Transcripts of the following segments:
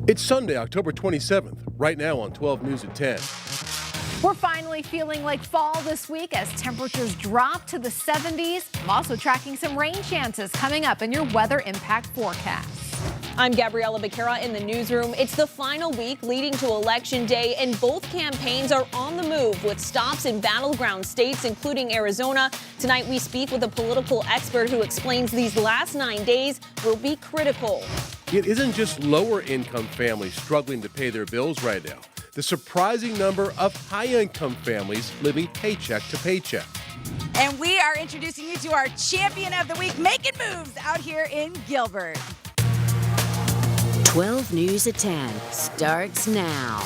It's Sunday, October 27th, right now on 12 News at 10. We're finally feeling like fall this week as temperatures drop to the 70s. I'm also tracking some rain chances coming up in your weather impact forecast. I'm Gabriella Becerra in the newsroom. It's the final week leading to Election Day, and both campaigns are on the move with stops in battleground states, including Arizona. Tonight, we speak with a political expert who explains these last 9 days will be critical. It isn't just lower-income families struggling to pay their bills right now. The surprising number of high-income families living paycheck to paycheck. And we are introducing you to our champion of the week, making moves out here in Gilbert. 12 News at 10 starts now.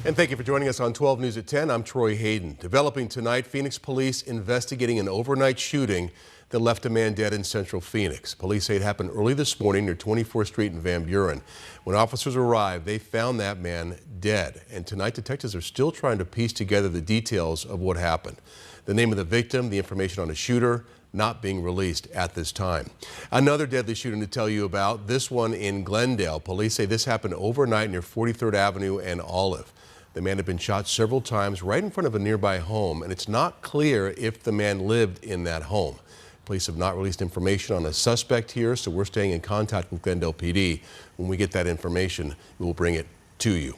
And thank you for joining us on 12 News at 10. I'm Troy Hayden. Developing tonight, Phoenix police investigating an overnight shooting that left a man dead in central Phoenix. Police say it happened early this morning near 24th Street in Van Buren. When officers arrived, they found that man dead. And tonight, detectives are still trying to piece together the details of what happened. The name of the victim, the information on the shooter, not being released at this time. Another deadly shooting to tell you about, this one in Glendale. Police say this happened overnight near 43rd Avenue and Olive. The man had been shot several times right in front of a nearby home, and it's not clear if the man lived in that home. Police have not released information on a suspect here, so we're staying in contact with Glendale PD. When we get that information, we will bring it to you.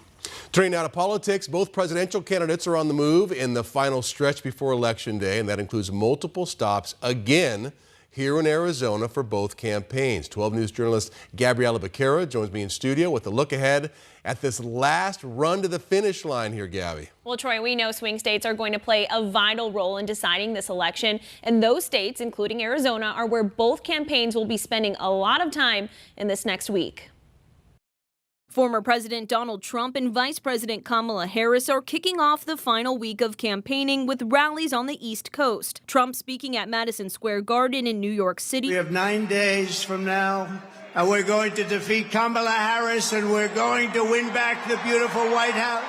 Turning now to politics, both presidential candidates are on the move in the final stretch before Election Day, and that includes multiple stops again here in Arizona for both campaigns. 12 News journalist Gabriella Becerra joins me in studio with a look ahead at this last run to the finish line here, Gabby. Well, Troy, we know swing states are going to play a vital role in deciding this election, and those states, including Arizona, are where both campaigns will be spending a lot of time in this next week. Former President Donald Trump and Vice President Kamala Harris are kicking off the final week of campaigning with rallies on the East Coast. Trump speaking at Madison Square Garden in New York City. We have 9 days from now, and we're going to defeat Kamala Harris, and we're going to win back the beautiful White House,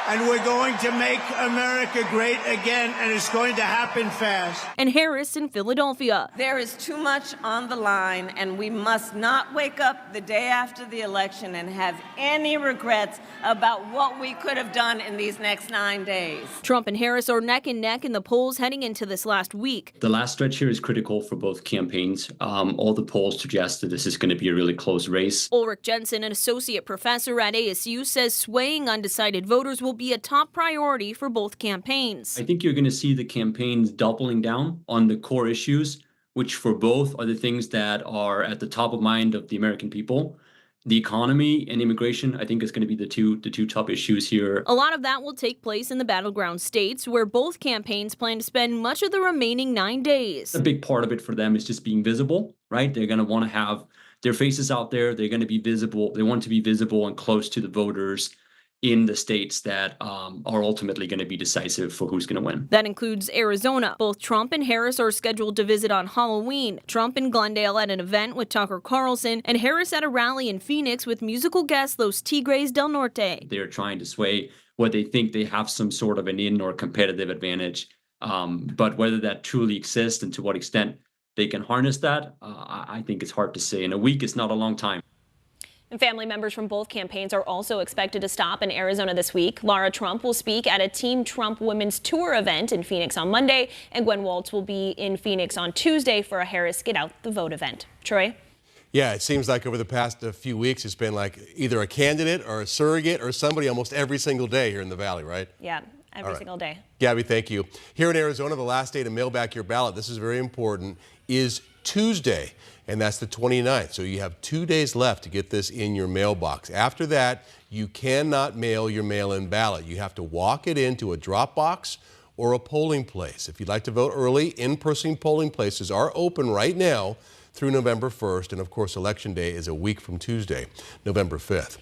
and we're going to make America great again, and it's going to happen fast. And Harris in Philadelphia. There is too much on the line, and we must not wake up the day after the election and have any regrets about what we could have done in these next 9 days. Trump and Harris are neck and neck in the polls heading into this last week. The last stretch here is critical for both campaigns. All the polls suggest that this is going to be a really close race. Ulrich Jensen, an associate professor at ASU, says swaying undecided voters will be a top priority for both campaigns. I think you're going to see the campaigns doubling down on the core issues, which for both are the things that are at the top of mind of the American people. The economy and immigration, I think, is going to be the two top issues here. A lot of that will take place in the battleground states, where both campaigns plan to spend much of the remaining 9 days. A big part of it for them is just being visible, right? They're going to want to have their faces out there. They're going to be visible. They want to be visible and close to the voters in the states that are ultimately going to be decisive for who's going to win. That includes Arizona. Both Trump and Harris are scheduled to visit on Halloween. Trump in Glendale at an event with Tucker Carlson, and Harris at a rally in Phoenix with musical guest Los Tigres del Norte. They're trying to sway what they think they have some sort of an in or competitive advantage. But whether that truly exists and to what extent they can harness that, I think it's hard to say. And a week is not a long time. And family members from both campaigns are also expected to stop in Arizona this week. Lara Trump will speak at a Team Trump Women's Tour event in Phoenix on Monday, and Gwen Waltz will be in Phoenix on Tuesday for a Harris Get Out the Vote event. Troy? Yeah, it seems like over the past few weeks, it's been like either a candidate or a surrogate or somebody almost every single day here in the Valley, right? Yeah, every single day. Gabby, thank you. Here in Arizona, the last day to mail back your ballot, this is very important, is Tuesday, and that's the 29th. So you have 2 days left to get this in your mailbox. After that, you cannot mail your mail-in ballot. You have to walk it into a drop box or a polling place. If you'd like to vote early, in-person polling places are open right now through November 1st, and of course, Election Day is a week from Tuesday, November 5th.